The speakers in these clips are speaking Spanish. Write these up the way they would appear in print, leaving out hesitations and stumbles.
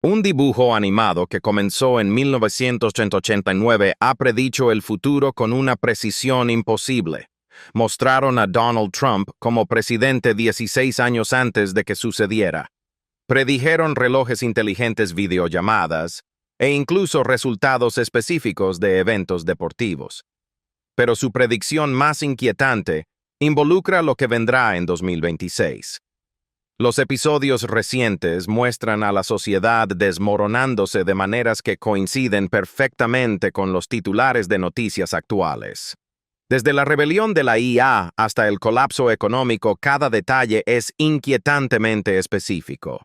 Un dibujo animado que comenzó en 1989 ha predicho el futuro con una precisión imposible. Mostraron a Donald Trump como presidente 16 años antes de que sucediera. Predijeron relojes inteligentes, videollamadas e incluso resultados específicos de eventos deportivos. Pero su predicción más inquietante involucra lo que vendrá en 2026. Los episodios recientes muestran a la sociedad desmoronándose de maneras que coinciden perfectamente con los titulares de noticias actuales. Desde la rebelión de la IA hasta el colapso económico, cada detalle es inquietantemente específico.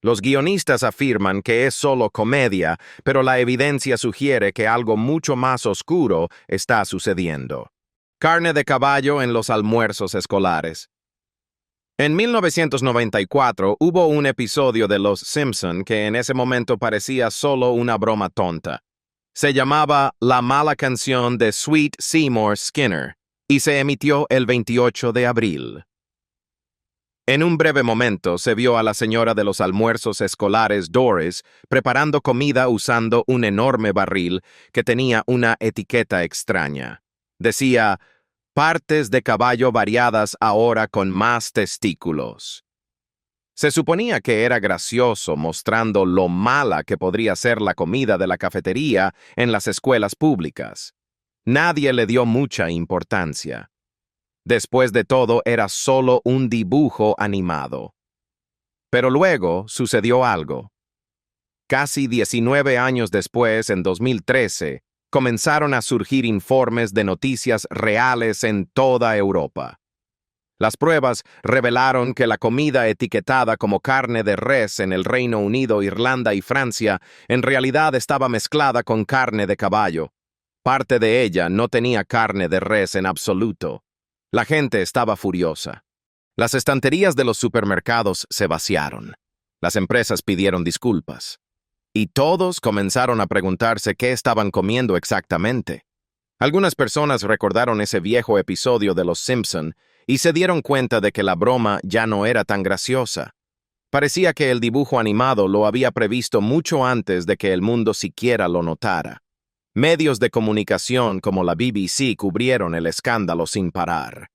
Los guionistas afirman que es solo comedia, pero la evidencia sugiere que algo mucho más oscuro está sucediendo. Carne de caballo en los almuerzos escolares. En 1994 hubo un episodio de Los Simpson que en ese momento parecía solo una broma tonta. Se llamaba La mala canción de Sweet Seymour Skinner y se emitió el 28 de abril. En un breve momento se vio a la señora de los almuerzos escolares Doris preparando comida usando un enorme barril que tenía una etiqueta extraña. Decía: partes de caballo variadas ahora con más testículos. Se suponía que era gracioso, mostrando lo mala que podría ser la comida de la cafetería en las escuelas públicas. Nadie le dio mucha importancia. Después de todo, era solo un dibujo animado. Pero luego sucedió algo. Casi 19 años después, en 2013, comenzaron a surgir informes de noticias reales en toda Europa. Las pruebas revelaron que la comida etiquetada como carne de res en el Reino Unido, Irlanda y Francia en realidad estaba mezclada con carne de caballo. Parte de ella no tenía carne de res en absoluto. La gente estaba furiosa. Las estanterías de los supermercados se vaciaron. Las empresas pidieron disculpas. Y todos comenzaron a preguntarse qué estaban comiendo exactamente. Algunas personas recordaron ese viejo episodio de Los Simpson y se dieron cuenta de que la broma ya no era tan graciosa. Parecía que el dibujo animado lo había previsto mucho antes de que el mundo siquiera lo notara. Medios de comunicación como la BBC cubrieron el escándalo sin parar.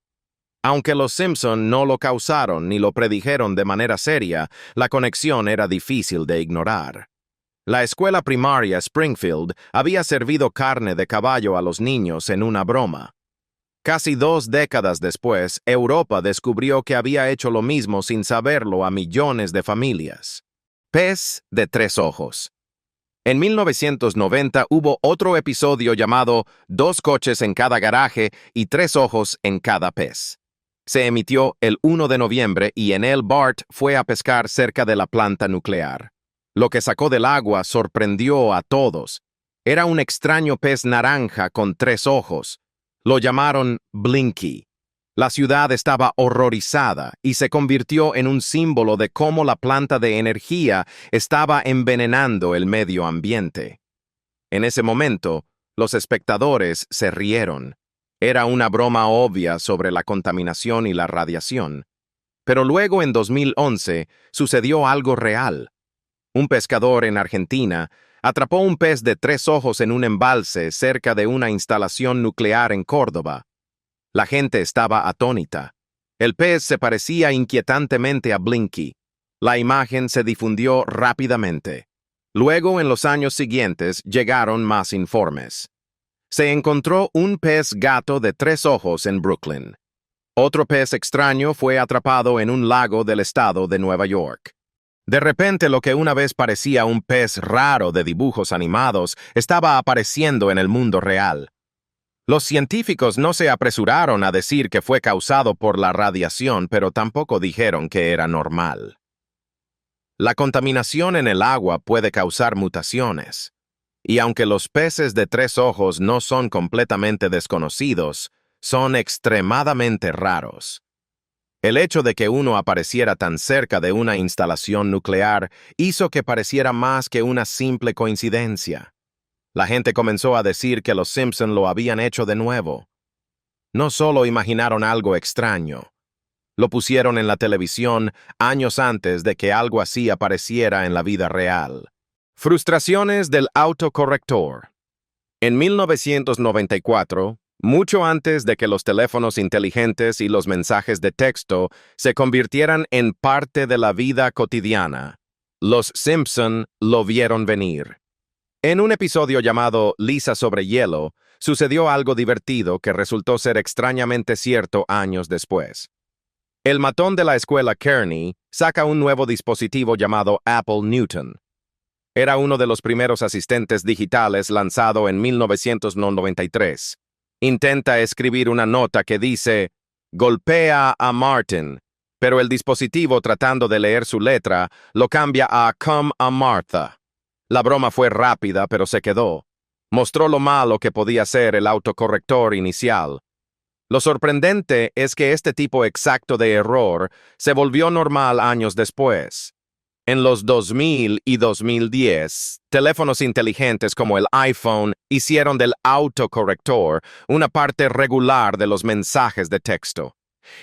Aunque Los Simpson no lo causaron ni lo predijeron de manera seria, la conexión era difícil de ignorar. La escuela primaria Springfield había servido carne de caballo a los niños en una broma. Casi 2 décadas después, Europa descubrió que había hecho lo mismo sin saberlo a millones de familias. Pez de 3 ojos. En 1990 hubo otro episodio llamado 2 coches en cada garaje y 3 ojos en cada pez. Se emitió el 1 de noviembre y en él Bart fue a pescar cerca de la planta nuclear. Lo que sacó del agua sorprendió a todos. Era un extraño pez naranja con 3 ojos. Lo llamaron Blinky. La ciudad estaba horrorizada y se convirtió en un símbolo de cómo la planta de energía estaba envenenando el medio ambiente. En ese momento, los espectadores se rieron. Era una broma obvia sobre la contaminación y la radiación. Pero luego, en 2011, sucedió algo real. Un pescador en Argentina atrapó un pez de 3 ojos en un embalse cerca de una instalación nuclear en Córdoba. La gente estaba atónita. El pez se parecía inquietantemente a Blinky. La imagen se difundió rápidamente. Luego, en los años siguientes, llegaron más informes. Se encontró un pez gato de 3 ojos en Brooklyn. Otro pez extraño fue atrapado en un lago del estado de Nueva York. De repente, lo que una vez parecía un pez raro de dibujos animados estaba apareciendo en el mundo real. Los científicos no se apresuraron a decir que fue causado por la radiación, pero tampoco dijeron que era normal. La contaminación en el agua puede causar mutaciones. Y aunque los peces de 3 ojos no son completamente desconocidos, son extremadamente raros. El hecho de que uno apareciera tan cerca de una instalación nuclear hizo que pareciera más que una simple coincidencia. La gente comenzó a decir que los Simpson lo habían hecho de nuevo. No solo imaginaron algo extraño, lo pusieron en la televisión años antes de que algo así apareciera en la vida real. Frustraciones del autocorrector. En 1994, mucho antes de que los teléfonos inteligentes y los mensajes de texto se convirtieran en parte de la vida cotidiana, los Simpson lo vieron venir. En un episodio llamado Lisa sobre hielo, sucedió algo divertido que resultó ser extrañamente cierto años después. El matón de la escuela Kearney saca un nuevo dispositivo llamado Apple Newton. Era uno de los primeros asistentes digitales lanzado en 1993. Intenta escribir una nota que dice, golpea a Martin, pero el dispositivo, tratando de leer su letra, lo cambia a come a Martha. La broma fue rápida, pero se quedó. Mostró lo malo que podía ser el autocorrector inicial. Lo sorprendente es que este tipo exacto de error se volvió normal años después. En los 2000 y 2010, teléfonos inteligentes como el iPhone hicieron del autocorrector una parte regular de los mensajes de texto.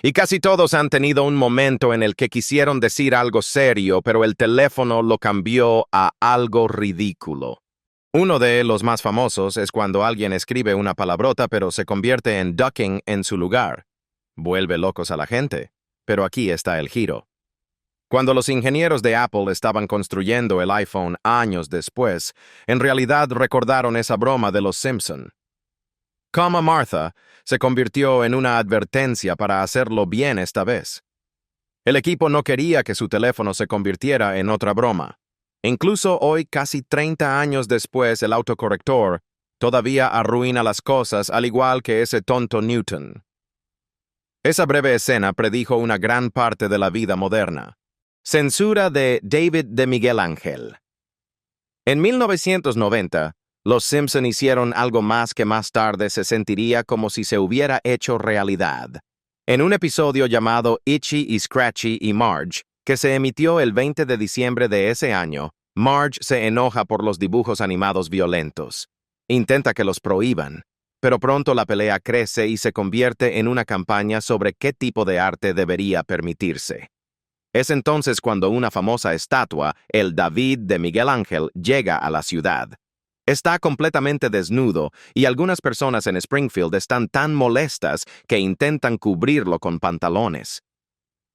Y casi todos han tenido un momento en el que quisieron decir algo serio, pero el teléfono lo cambió a algo ridículo. Uno de los más famosos es cuando alguien escribe una palabrota pero se convierte en ducking en su lugar. Vuelve locos a la gente, pero aquí está el giro. Cuando los ingenieros de Apple estaban construyendo el iPhone años después, en realidad recordaron esa broma de los Simpson. Come a Martha se convirtió en una advertencia para hacerlo bien esta vez. El equipo no quería que su teléfono se convirtiera en otra broma. Incluso hoy, casi 30 años después, el autocorrector todavía arruina las cosas al igual que ese tonto Newton. Esa breve escena predijo una gran parte de la vida moderna. Censura de David de Miguel Ángel. En 1990, los Simpson hicieron algo más que más tarde se sentiría como si se hubiera hecho realidad. En un episodio llamado Itchy y Scratchy y Marge, que se emitió el 20 de diciembre de ese año, Marge se enoja por los dibujos animados violentos. Intenta que los prohíban, pero pronto la pelea crece y se convierte en una campaña sobre qué tipo de arte debería permitirse. Es entonces cuando una famosa estatua, el David de Miguel Ángel, llega a la ciudad. Está completamente desnudo y algunas personas en Springfield están tan molestas que intentan cubrirlo con pantalones.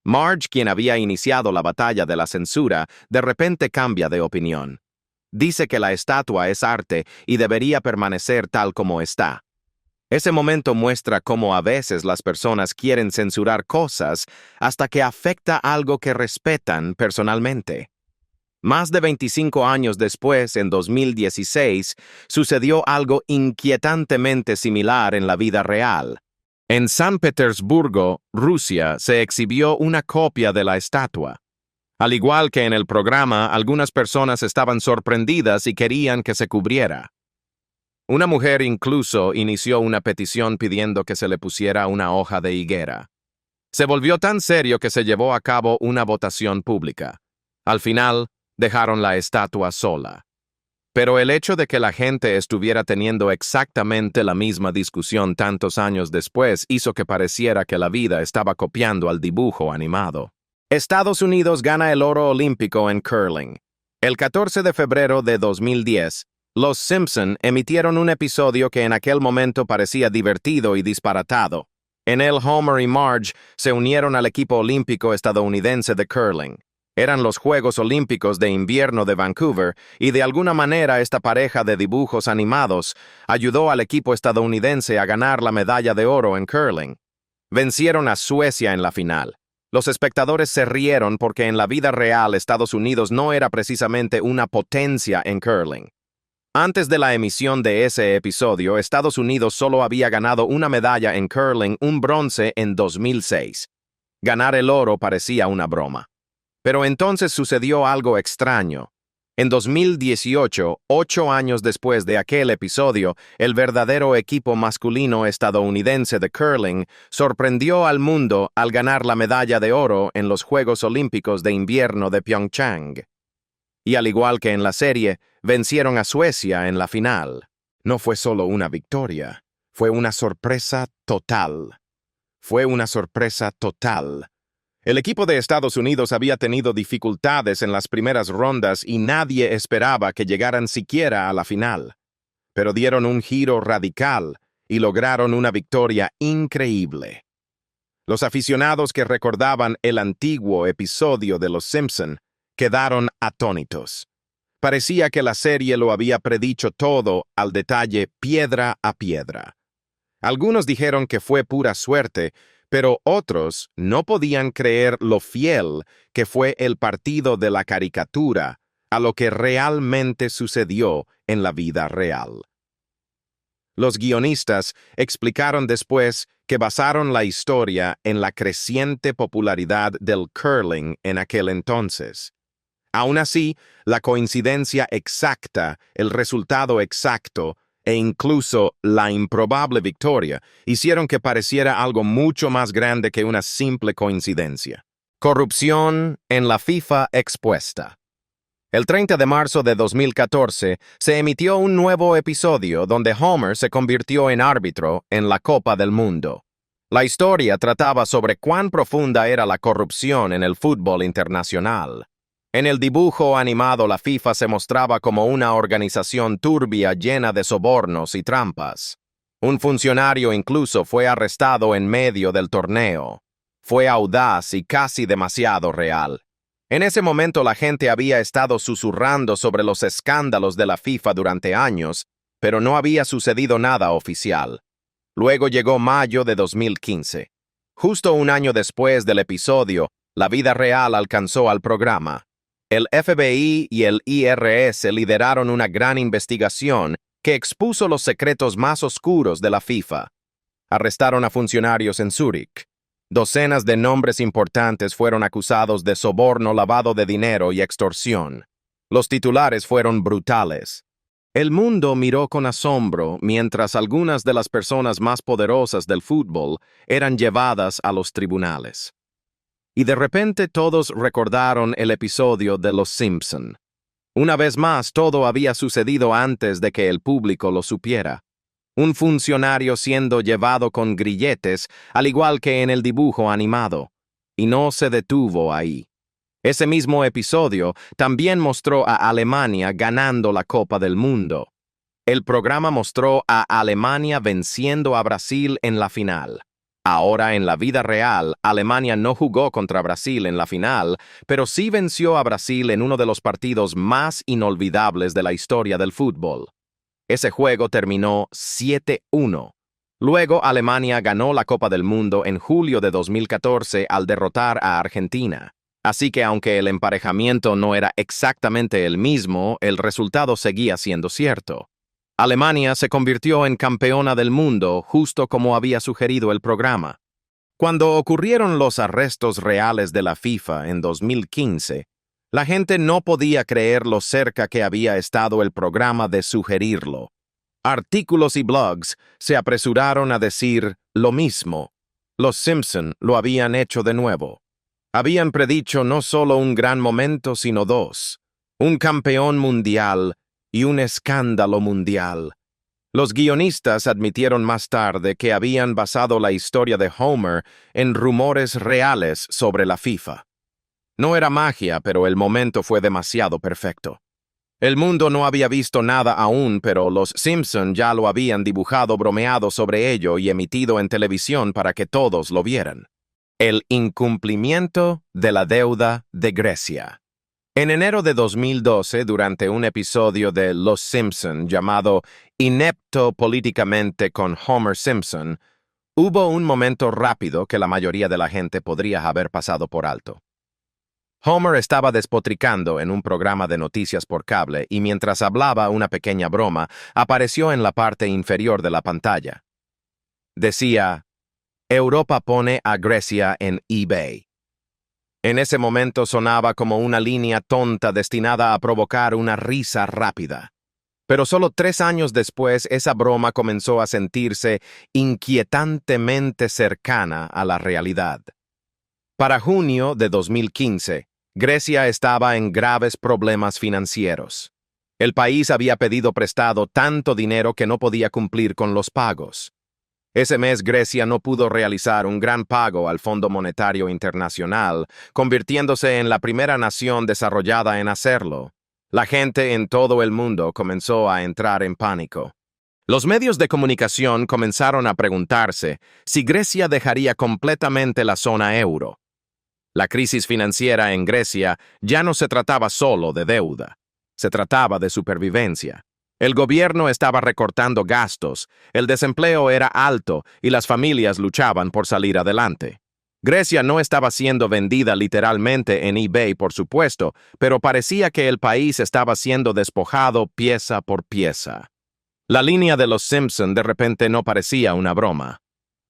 Marge, quien había iniciado la batalla de la censura, de repente cambia de opinión. Dice que la estatua es arte y debería permanecer tal como está. Ese momento muestra cómo a veces las personas quieren censurar cosas hasta que afecta algo que respetan personalmente. Más de 25 años después, en 2016, sucedió algo inquietantemente similar en la vida real. En San Petersburgo, Rusia, se exhibió una copia de la estatua. Al igual que en el programa, algunas personas estaban sorprendidas y querían que se cubriera. Una mujer incluso inició una petición pidiendo que se le pusiera una hoja de higuera. Se volvió tan serio que se llevó a cabo una votación pública. Al final, dejaron la estatua sola. Pero el hecho de que la gente estuviera teniendo exactamente la misma discusión tantos años después hizo que pareciera que la vida estaba copiando al dibujo animado. Estados Unidos gana el oro olímpico en curling. El 14 de febrero de 2010, los Simpson emitieron un episodio que en aquel momento parecía divertido y disparatado. En él, Homer y Marge se unieron al equipo olímpico estadounidense de curling. Eran los Juegos Olímpicos de Invierno de Vancouver y de alguna manera esta pareja de dibujos animados ayudó al equipo estadounidense a ganar la medalla de oro en curling. Vencieron a Suecia en la final. Los espectadores se rieron porque en la vida real Estados Unidos no era precisamente una potencia en curling. Antes de la emisión de ese episodio, Estados Unidos solo había ganado una medalla en curling, un bronce en 2006. Ganar el oro parecía una broma. Pero entonces sucedió algo extraño. En 2018, 8 años después de aquel episodio, el verdadero equipo masculino estadounidense de curling sorprendió al mundo al ganar la medalla de oro en los Juegos Olímpicos de Invierno de Pyeongchang. Y al igual que en la serie, vencieron a Suecia en la final. No fue solo una victoria, fue una sorpresa total. Fue una sorpresa total. El equipo de Estados Unidos había tenido dificultades en las primeras rondas y nadie esperaba que llegaran siquiera a la final. Pero dieron un giro radical y lograron una victoria increíble. Los aficionados que recordaban el antiguo episodio de Los Simpson quedaron atónitos. Parecía que la serie lo había predicho todo al detalle piedra a piedra. Algunos dijeron que fue pura suerte, pero otros no podían creer lo fiel que fue el partido de la caricatura a lo que realmente sucedió en la vida real. Los guionistas explicaron después que basaron la historia en la creciente popularidad del curling en aquel entonces. Aún así, la coincidencia exacta, el resultado exacto, e incluso la improbable victoria hicieron que pareciera algo mucho más grande que una simple coincidencia. Corrupción en la FIFA expuesta. El 30 de marzo de 2014 se emitió un nuevo episodio donde Homer se convirtió en árbitro en la Copa del Mundo. La historia trataba sobre cuán profunda era la corrupción en el fútbol internacional. En el dibujo animado, la FIFA se mostraba como una organización turbia llena de sobornos y trampas. Un funcionario incluso fue arrestado en medio del torneo. Fue audaz y casi demasiado real. En ese momento la gente había estado susurrando sobre los escándalos de la FIFA durante años, pero no había sucedido nada oficial. Luego llegó mayo de 2015. Justo un año después del episodio, la vida real alcanzó al programa. El FBI y el IRS lideraron una gran investigación que expuso los secretos más oscuros de la FIFA. Arrestaron a funcionarios en Zúrich. Docenas de nombres importantes fueron acusados de soborno, lavado de dinero y extorsión. Los titulares fueron brutales. El mundo miró con asombro mientras algunas de las personas más poderosas del fútbol eran llevadas a los tribunales. Y de repente todos recordaron el episodio de Los Simpson. Una vez más, todo había sucedido antes de que el público lo supiera. Un funcionario siendo llevado con grilletes, al igual que en el dibujo animado. Y no se detuvo ahí. Ese mismo episodio también mostró a Alemania ganando la Copa del Mundo. El programa mostró a Alemania venciendo a Brasil en la final. Ahora, en la vida real, Alemania no jugó contra Brasil en la final, pero sí venció a Brasil en uno de los partidos más inolvidables de la historia del fútbol. Ese juego terminó 7-1. Luego, Alemania ganó la Copa del Mundo en julio de 2014 al derrotar a Argentina. Así que aunque el emparejamiento no era exactamente el mismo, el resultado seguía siendo cierto. Alemania se convirtió en campeona del mundo justo como había sugerido el programa. Cuando ocurrieron los arrestos reales de la FIFA en 2015, la gente no podía creer lo cerca que había estado el programa de sugerirlo. Artículos y blogs se apresuraron a decir lo mismo. Los Simpson lo habían hecho de nuevo. Habían predicho no solo un gran momento, sino dos: un campeón mundial y un escándalo mundial. Los guionistas admitieron más tarde que habían basado la historia de Homer en rumores reales sobre la FIFA. No era magia, pero el momento fue demasiado perfecto. El mundo no había visto nada aún, pero los Simpson ya lo habían dibujado, bromeado sobre ello y emitido en televisión para que todos lo vieran. El incumplimiento de la deuda de Grecia. En enero de 2012, durante un episodio de Los Simpson llamado Inepto políticamente con Homer Simpson, hubo un momento rápido que la mayoría de la gente podría haber pasado por alto. Homer estaba despotricando en un programa de noticias por cable y mientras hablaba una pequeña broma apareció en la parte inferior de la pantalla. Decía: Europa pone a Grecia en eBay. En ese momento sonaba como una línea tonta destinada a provocar una risa rápida. Pero solo 3 años después, esa broma comenzó a sentirse inquietantemente cercana a la realidad. Para junio de 2015, Grecia estaba en graves problemas financieros. El país había pedido prestado tanto dinero que no podía cumplir con los pagos. Ese mes Grecia no pudo realizar un gran pago al Fondo Monetario Internacional, convirtiéndose en la primera nación desarrollada en hacerlo. La gente en todo el mundo comenzó a entrar en pánico. Los medios de comunicación comenzaron a preguntarse si Grecia dejaría completamente la zona euro. La crisis financiera en Grecia ya no se trataba solo de deuda, se trataba de supervivencia. El gobierno estaba recortando gastos, el desempleo era alto y las familias luchaban por salir adelante. Grecia no estaba siendo vendida literalmente en eBay, por supuesto, pero parecía que el país estaba siendo despojado pieza por pieza. La línea de los Simpson de repente no parecía una broma.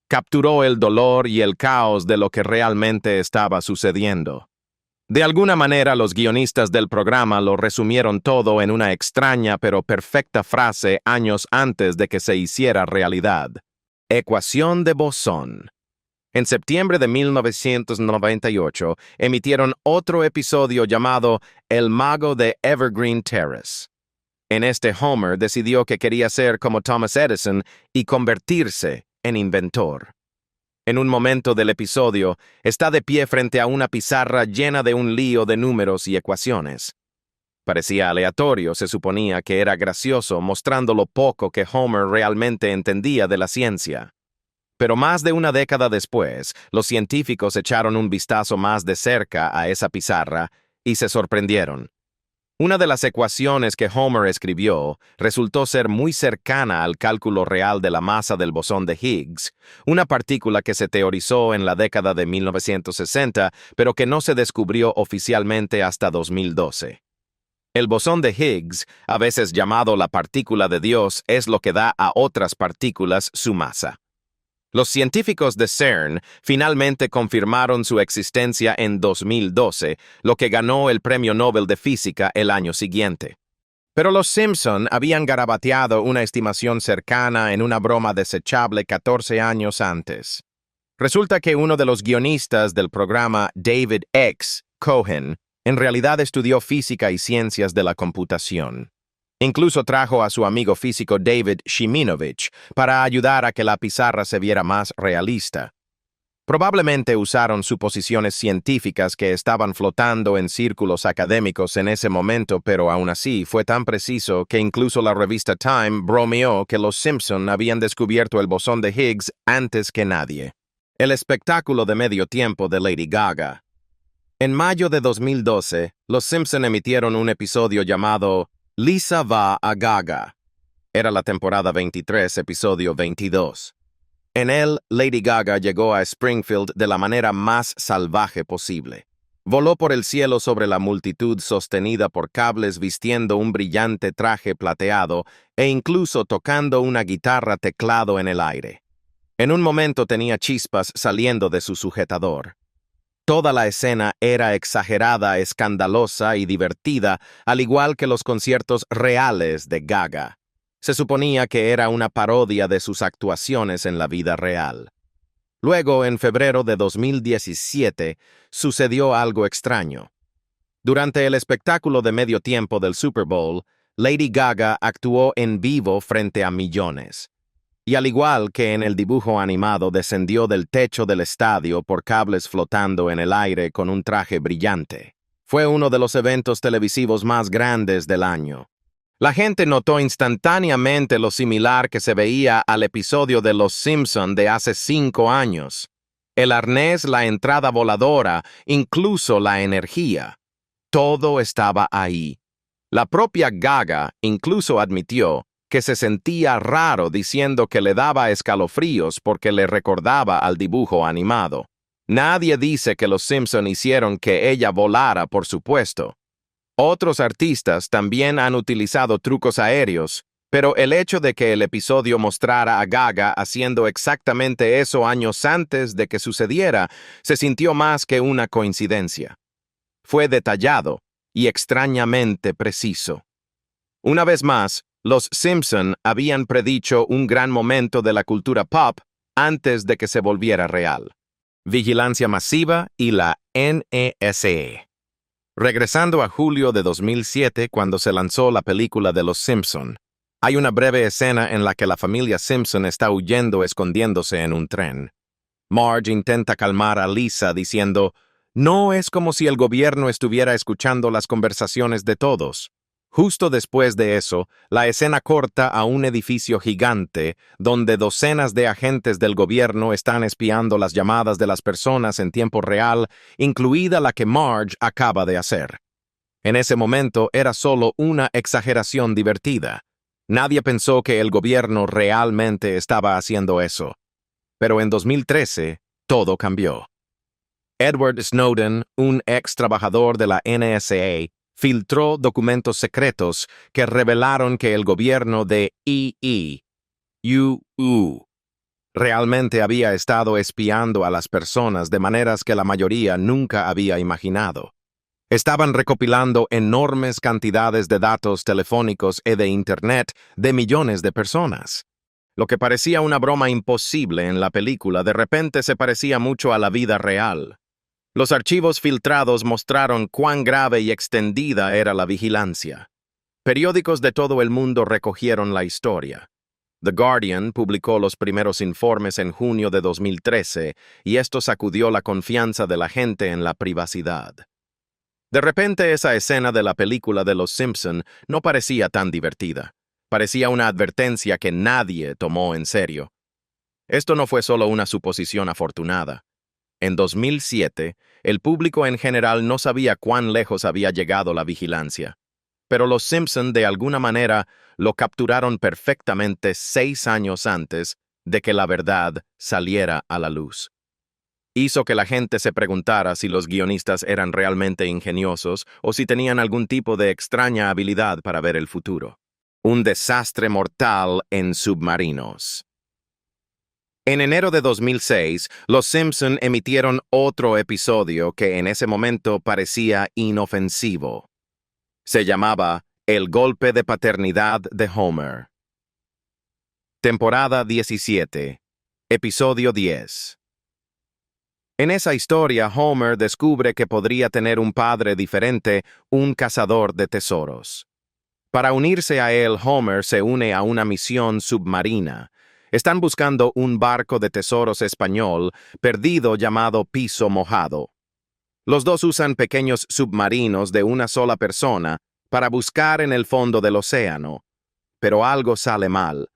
Capturó el dolor y el caos de lo que realmente estaba sucediendo. De alguna manera, los guionistas del programa lo resumieron todo en una extraña pero perfecta frase años antes de que se hiciera realidad. Ecuación de bosón. En septiembre de 1998, emitieron otro episodio llamado El mago de Evergreen Terrace. En este, Homer decidió que quería ser como Thomas Edison y convertirse en inventor. En un momento del episodio, está de pie frente a una pizarra llena de un lío de números y ecuaciones. Parecía aleatorio, se suponía que era gracioso, mostrando lo poco que Homer realmente entendía de la ciencia. Pero más de una década después, los científicos echaron un vistazo más de cerca a esa pizarra y se sorprendieron. Una de las ecuaciones que Homer escribió resultó ser muy cercana al cálculo real de la masa del bosón de Higgs, una partícula que se teorizó en la década de 1960, pero que no se descubrió oficialmente hasta 2012. El bosón de Higgs, a veces llamado la partícula de Dios, es lo que da a otras partículas su masa. Los científicos de CERN finalmente confirmaron su existencia en 2012, lo que ganó el Premio Nobel de Física el año siguiente. Pero los Simpson habían garabateado una estimación cercana en una broma desechable 14 años antes. Resulta que uno de los guionistas del programa, David X. Cohen, en realidad estudió física y ciencias de la computación. Incluso trajo a su amigo físico David Shiminovich para ayudar a que la pizarra se viera más realista. Probablemente usaron suposiciones científicas que estaban flotando en círculos académicos en ese momento, pero aún así fue tan preciso que incluso la revista Time bromeó que los Simpson habían descubierto el bosón de Higgs antes que nadie. El espectáculo de medio tiempo de Lady Gaga. En mayo de 2012, los Simpson emitieron un episodio llamado Lisa va a Gaga. Era la temporada 23, episodio 22. En él, Lady Gaga llegó a Springfield de la manera más salvaje posible. Voló por el cielo sobre la multitud sostenida por cables, vistiendo un brillante traje plateado e incluso tocando una guitarra teclado en el aire. En un momento tenía chispas saliendo de su sujetador. Toda la escena era exagerada, escandalosa y divertida, al igual que los conciertos reales de Gaga. Se suponía que era una parodia de sus actuaciones en la vida real. Luego, en febrero de 2017, sucedió algo extraño. Durante el espectáculo de medio tiempo del Super Bowl, Lady Gaga actuó en vivo frente a millones. Y al igual que en el dibujo animado, descendió del techo del estadio por cables flotando en el aire con un traje brillante. Fue uno de los eventos televisivos más grandes del año. La gente notó instantáneamente lo similar que se veía al episodio de Los Simpson de hace 5 años. El arnés, la entrada voladora, incluso la energía. Todo estaba ahí. La propia Gaga incluso admitió que se sentía raro, diciendo que le daba escalofríos porque le recordaba al dibujo animado. Nadie dice que los Simpson hicieron que ella volara, por supuesto. Otros artistas también han utilizado trucos aéreos, pero el hecho de que el episodio mostrara a Gaga haciendo exactamente eso años antes de que sucediera se sintió más que una coincidencia. Fue detallado y extrañamente preciso. Una vez más, los Simpson habían predicho un gran momento de la cultura pop antes de que se volviera real. Vigilancia masiva y la NSA. Regresando a julio de 2007, cuando se lanzó la película de Los Simpson, Hay una breve escena en la que la familia Simpson está huyendo escondiéndose en un tren. Marge intenta calmar a Lisa diciendo, «No es como si el gobierno estuviera escuchando las conversaciones de todos». Justo después de eso, la escena corta a un edificio gigante donde docenas de agentes del gobierno están espiando las llamadas de las personas en tiempo real, incluida la que Marge acaba de hacer. En ese momento era solo una exageración divertida. Nadie pensó que el gobierno realmente estaba haciendo eso. Pero en 2013, todo cambió. Edward Snowden, un ex trabajador de la NSA, filtró documentos secretos que revelaron que el gobierno de EE realmente había estado espiando a las personas de maneras que la mayoría nunca había imaginado. Estaban recopilando enormes cantidades de datos telefónicos y de Internet de millones de personas. Lo que parecía una broma imposible en la película de repente se parecía mucho a la vida real. Los archivos filtrados mostraron cuán grave y extendida era la vigilancia. Periódicos de todo el mundo recogieron la historia. The Guardian publicó los primeros informes en junio de 2013 y esto sacudió la confianza de la gente en la privacidad. De repente esa escena de la película de Los Simpson no parecía tan divertida. Parecía una advertencia que nadie tomó en serio. Esto no fue solo una suposición afortunada. En 2007, el público en general no sabía cuán lejos había llegado la vigilancia. Pero los Simpson de alguna manera lo capturaron perfectamente 6 años antes de que la verdad saliera a la luz. Hizo que la gente se preguntara si los guionistas eran realmente ingeniosos o si tenían algún tipo de extraña habilidad para ver el futuro. Un desastre mortal en submarinos. En enero de 2006, los Simpson emitieron otro episodio que en ese momento parecía inofensivo. Se llamaba El golpe de paternidad de Homer. Temporada 17, episodio 10. En esa historia, Homer descubre que podría tener un padre diferente, un cazador de tesoros. Para unirse a él, Homer se une a una misión submarina. Están buscando un barco de tesoros español perdido llamado Piso Mojado. Los dos usan pequeños submarinos de una sola persona para buscar en el fondo del océano, pero algo sale mal.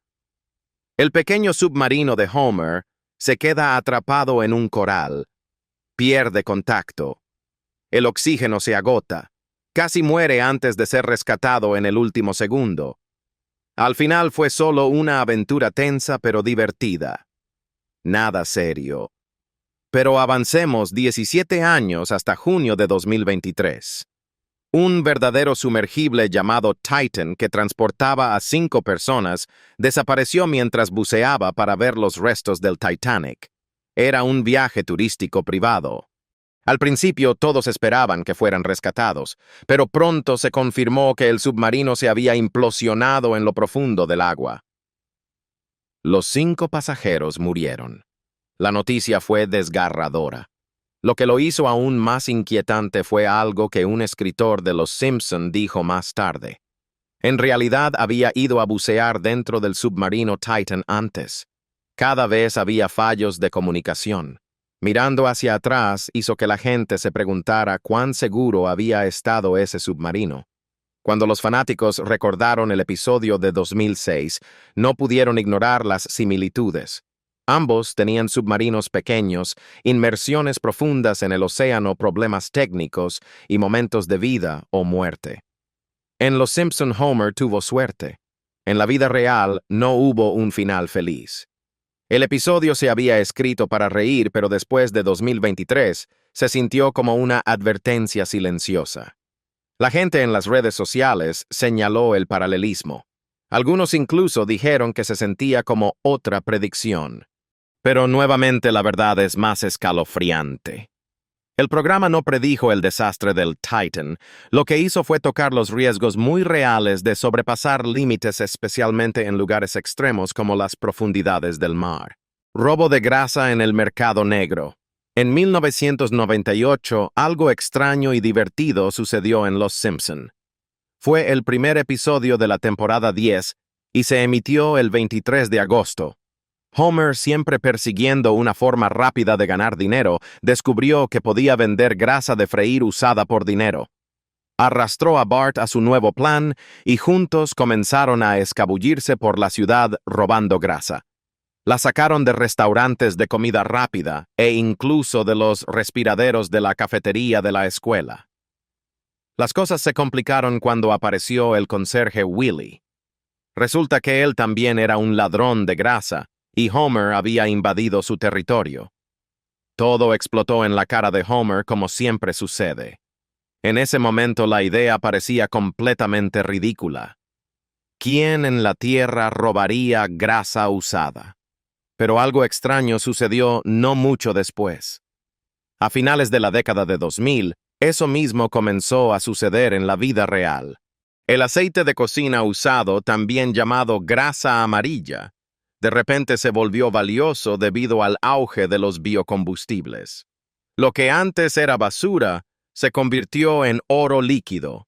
El pequeño submarino de Homer se queda atrapado en un coral. Pierde contacto. El oxígeno se agota. Casi muere antes de ser rescatado en el último segundo. Al final fue solo una aventura tensa pero divertida. Nada serio. Pero avancemos 17 años hasta junio de 2023. Un verdadero sumergible llamado Titan que transportaba a 5 personas desapareció mientras buceaba para ver los restos del Titanic. Era un viaje turístico privado. Al principio todos esperaban que fueran rescatados, pero pronto se confirmó que el submarino se había implosionado en lo profundo del agua. Los 5 pasajeros murieron. La noticia fue desgarradora. Lo que lo hizo aún más inquietante fue algo que un escritor de Los Simpson dijo más tarde. En realidad había ido a bucear dentro del submarino Titan antes. Cada vez había fallos de comunicación. Mirando hacia atrás hizo que la gente se preguntara cuán seguro había estado ese submarino. Cuando los fanáticos recordaron el episodio de 2006, no pudieron ignorar las similitudes. Ambos tenían submarinos pequeños, inmersiones profundas en el océano, problemas técnicos y momentos de vida o muerte. En Los Simpson, Homer tuvo suerte. En la vida real no hubo un final feliz. El episodio se había escrito para reír, pero después de 2023 se sintió como una advertencia silenciosa. La gente en las redes sociales señaló el paralelismo. Algunos incluso dijeron que se sentía como otra predicción. Pero nuevamente la verdad es más escalofriante. El programa no predijo el desastre del Titan. Lo que hizo fue tocar los riesgos muy reales de sobrepasar límites, especialmente en lugares extremos como las profundidades del mar. Robo de grasa en el mercado negro. En 1998, algo extraño y divertido sucedió en Los Simpson. Fue el primer episodio de la temporada 10, y se emitió el 23 de agosto. Homer, siempre persiguiendo una forma rápida de ganar dinero, descubrió que podía vender grasa de freír usada por dinero. Arrastró a Bart a su nuevo plan y juntos comenzaron a escabullirse por la ciudad robando grasa. La sacaron de restaurantes de comida rápida e incluso de los respiraderos de la cafetería de la escuela. Las cosas se complicaron cuando apareció el conserje Willie. Resulta que él también era un ladrón de grasa y Homer había invadido su territorio. Todo explotó en la cara de Homer como siempre sucede. En ese momento la idea parecía completamente ridícula. ¿Quién en la tierra robaría grasa usada? Pero algo extraño sucedió no mucho después. A finales de la década de 2000, eso mismo comenzó a suceder en la vida real. El aceite de cocina usado, también llamado grasa amarilla, de repente se volvió valioso debido al auge de los biocombustibles. Lo que antes era basura se convirtió en oro líquido.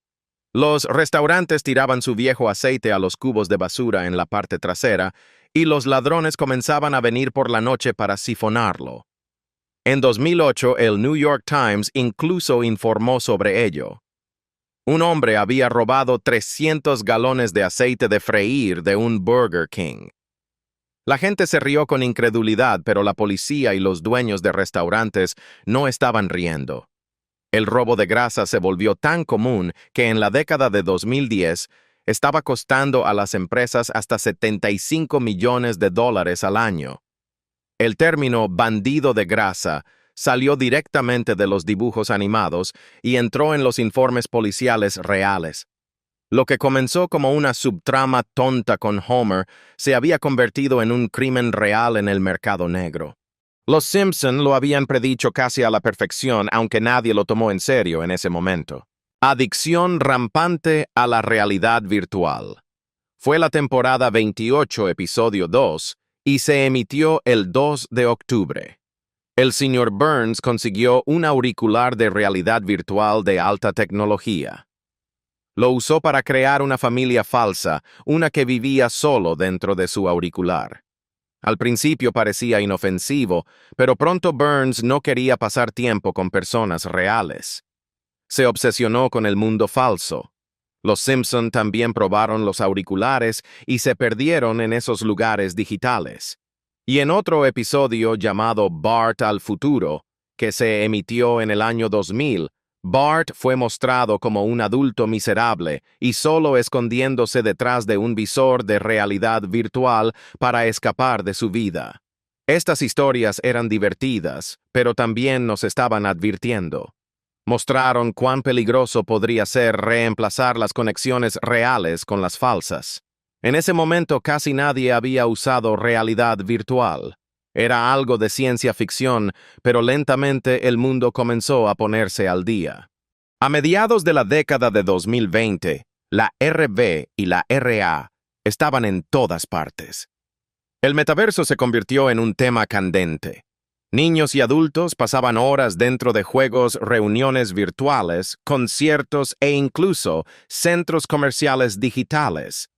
Los restaurantes tiraban su viejo aceite a los cubos de basura en la parte trasera y los ladrones comenzaban a venir por la noche para sifonarlo. En 2008, el New York Times incluso informó sobre ello. Un hombre había robado 300 galones de aceite de freír de un Burger King. La gente se rió con incredulidad, pero la policía y los dueños de restaurantes no estaban riendo. El robo de grasa se volvió tan común que en la década de 2010 estaba costando a las empresas hasta $75 millones al año. El término bandido de grasa salió directamente de los dibujos animados y entró en los informes policiales reales. Lo que comenzó como una subtrama tonta con Homer se había convertido en un crimen real en el mercado negro. Los Simpson lo habían predicho casi a la perfección, aunque nadie lo tomó en serio en ese momento. Adicción rampante a la realidad virtual. Fue la temporada 28, episodio 2, y se emitió el 2 de octubre. El señor Burns consiguió un auricular de realidad virtual de alta tecnología. Lo usó para crear una familia falsa, una que vivía solo dentro de su auricular. Al principio parecía inofensivo, pero pronto Burns no quería pasar tiempo con personas reales. Se obsesionó con el mundo falso. Los Simpson también probaron los auriculares y se perdieron en esos lugares digitales. Y en otro episodio llamado Bart al futuro, que se emitió en el año 2000, Bart fue mostrado como un adulto miserable y solo escondiéndose detrás de un visor de realidad virtual para escapar de su vida. Estas historias eran divertidas, pero también nos estaban advirtiendo. Mostraron cuán peligroso podría ser reemplazar las conexiones reales con las falsas. En ese momento casi nadie había usado realidad virtual. Era algo de ciencia ficción, pero lentamente el mundo comenzó a ponerse al día. A mediados de la década de 2020, la RV y la RA estaban en todas partes. El metaverso se convirtió en un tema candente. Niños y adultos pasaban horas dentro de juegos, reuniones virtuales, conciertos e incluso centros comerciales digitales.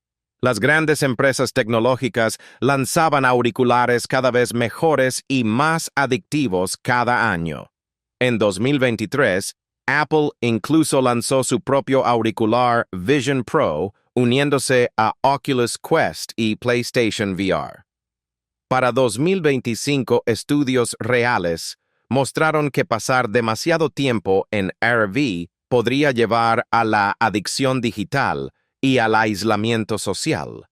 Las grandes empresas tecnológicas lanzaban auriculares cada vez mejores y más adictivos cada año. En 2023, Apple incluso lanzó su propio auricular Vision Pro, uniéndose a Oculus Quest y PlayStation VR. Para 2025, estudios reales mostraron que pasar demasiado tiempo en RV podría llevar a la adicción digital y al aislamiento social.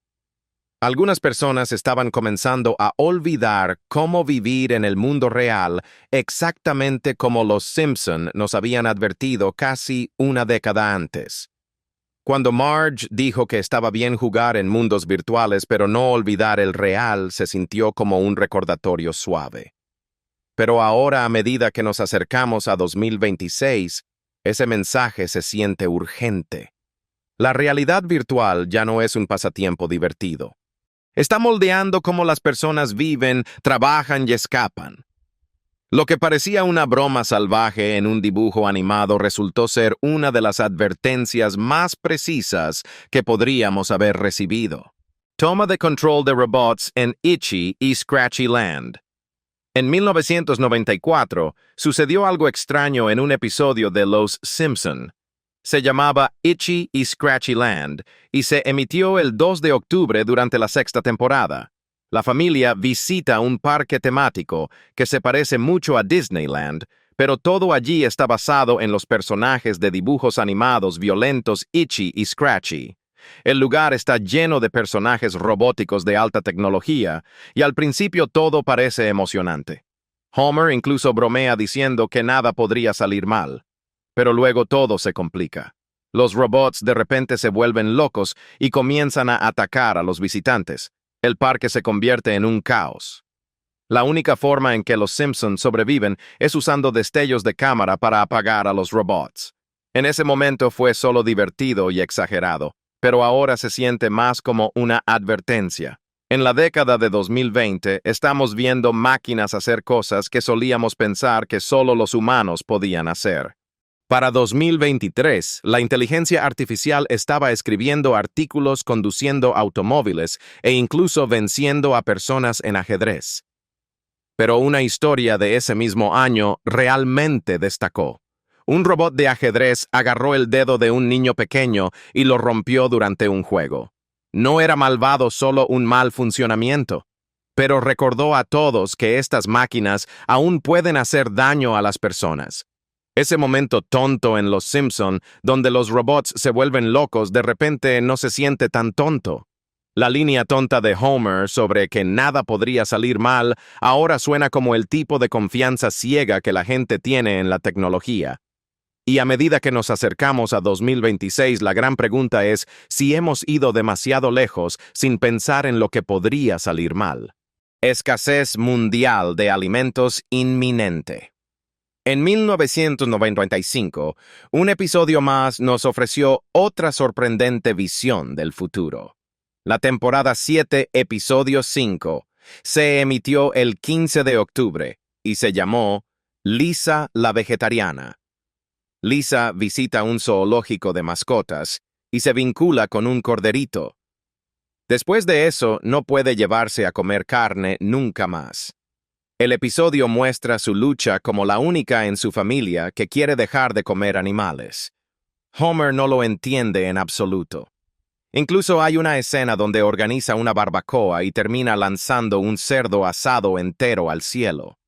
Algunas personas estaban comenzando a olvidar cómo vivir en el mundo real exactamente como los Simpson nos habían advertido casi una década antes. Cuando Marge dijo que estaba bien jugar en mundos virtuales pero no olvidar el real, se sintió como un recordatorio suave. Pero ahora, a medida que nos acercamos a 2026, ese mensaje se siente urgente. La realidad virtual ya no es un pasatiempo divertido. Está moldeando cómo las personas viven, trabajan y escapan. Lo que parecía una broma salvaje en un dibujo animado resultó ser una de las advertencias más precisas que podríamos haber recibido. Toma de control de robots en Itchy y Scratchy Land. En 1994, sucedió algo extraño en un episodio de Los Simpson. Se llamaba Itchy y Scratchy Land y se emitió el 2 de octubre durante la sexta temporada. La familia visita un parque temático que se parece mucho a Disneyland, pero todo allí está basado en los personajes de dibujos animados violentos Itchy y Scratchy. El lugar está lleno de personajes robóticos de alta tecnología, y al principio todo parece emocionante. Homer incluso bromea diciendo que nada podría salir mal. Pero luego todo se complica. Los robots de repente se vuelven locos y comienzan a atacar a los visitantes. El parque se convierte en un caos. La única forma en que los Simpsons sobreviven es usando destellos de cámara para apagar a los robots. En ese momento fue solo divertido y exagerado, pero ahora se siente más como una advertencia. En la década de 2020 estamos viendo máquinas hacer cosas que solíamos pensar que solo los humanos podían hacer. Para 2023, la inteligencia artificial estaba escribiendo artículos, conduciendo automóviles e incluso venciendo a personas en ajedrez. Pero una historia de ese mismo año realmente destacó. Un robot de ajedrez agarró el dedo de un niño pequeño y lo rompió durante un juego. No era malvado, solo un mal funcionamiento. Pero recordó a todos que estas máquinas aún pueden hacer daño a las personas. Ese momento tonto en Los Simpson, donde los robots se vuelven locos, de repente no se siente tan tonto. La línea tonta de Homer sobre que nada podría salir mal ahora suena como el tipo de confianza ciega que la gente tiene en la tecnología. Y a medida que nos acercamos a 2026, la gran pregunta es si hemos ido demasiado lejos sin pensar en lo que podría salir mal. Escasez mundial de alimentos inminente. En 1995, un episodio más nos ofreció otra sorprendente visión del futuro. La temporada 7, episodio 5, se emitió el 15 de octubre y se llamó Lisa la Vegetariana. Lisa visita un zoológico de mascotas y se vincula con un corderito. Después de eso, no puede llevarse a comer carne nunca más. El episodio muestra su lucha como la única en su familia que quiere dejar de comer animales. Homer no lo entiende en absoluto. Incluso hay una escena donde organiza una barbacoa y termina lanzando un cerdo asado entero al cielo.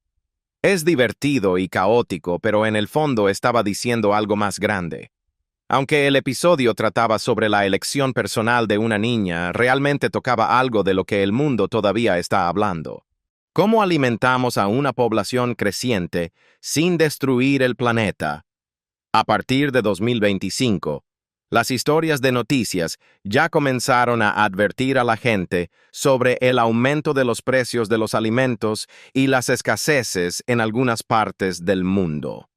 Es divertido y caótico, pero en el fondo estaba diciendo algo más grande. Aunque el episodio trataba sobre la elección personal de una niña, realmente tocaba algo de lo que el mundo todavía está hablando. ¿Cómo alimentamos a una población creciente sin destruir el planeta? A partir de 2025, las historias de noticias ya comenzaron a advertir a la gente sobre el aumento de los precios de los alimentos y las escaseces en algunas partes del mundo.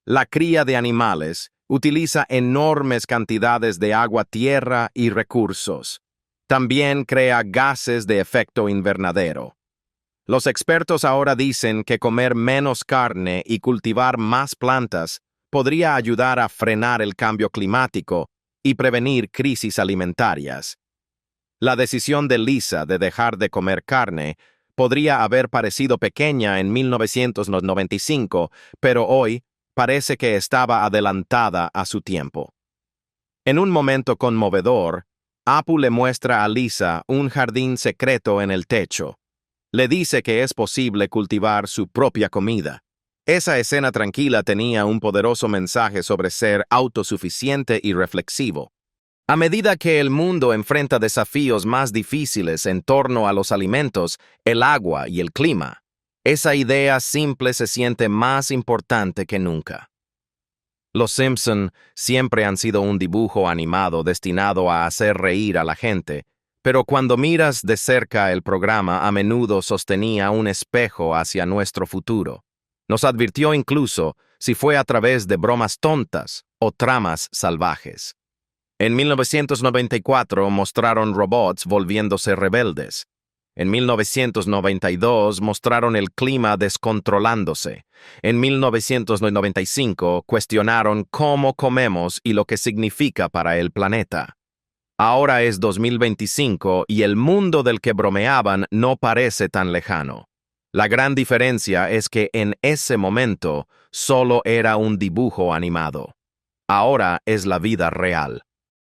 La cría de animales utiliza enormes cantidades de agua, tierra y recursos. También crea gases de efecto invernadero. Los expertos ahora dicen que comer menos carne y cultivar más plantas podría ayudar a frenar el cambio climático y prevenir crisis alimentarias. La decisión de Lisa de dejar de comer carne podría haber parecido pequeña en 1995, pero hoy parece que estaba adelantada a su tiempo. En un momento conmovedor, Apu le muestra a Lisa un jardín secreto en el techo. Le dice que es posible cultivar su propia comida. Esa escena tranquila tenía un poderoso mensaje sobre ser autosuficiente y reflexivo. A medida que el mundo enfrenta desafíos más difíciles en torno a los alimentos, el agua y el clima, esa idea simple se siente más importante que nunca. Los Simpson siempre han sido un dibujo animado destinado a hacer reír a la gente, pero cuando miras de cerca el programa a menudo sostenía un espejo hacia nuestro futuro. Nos advirtió incluso si fue a través de bromas tontas o tramas salvajes. En 1994 mostraron robots volviéndose rebeldes. En 1992 mostraron el clima descontrolándose. En 1995 cuestionaron cómo comemos y lo que significa para el planeta. Ahora es 2025 y el mundo del que bromeaban no parece tan lejano. La gran diferencia es que en ese momento solo era un dibujo animado. Ahora es la vida real.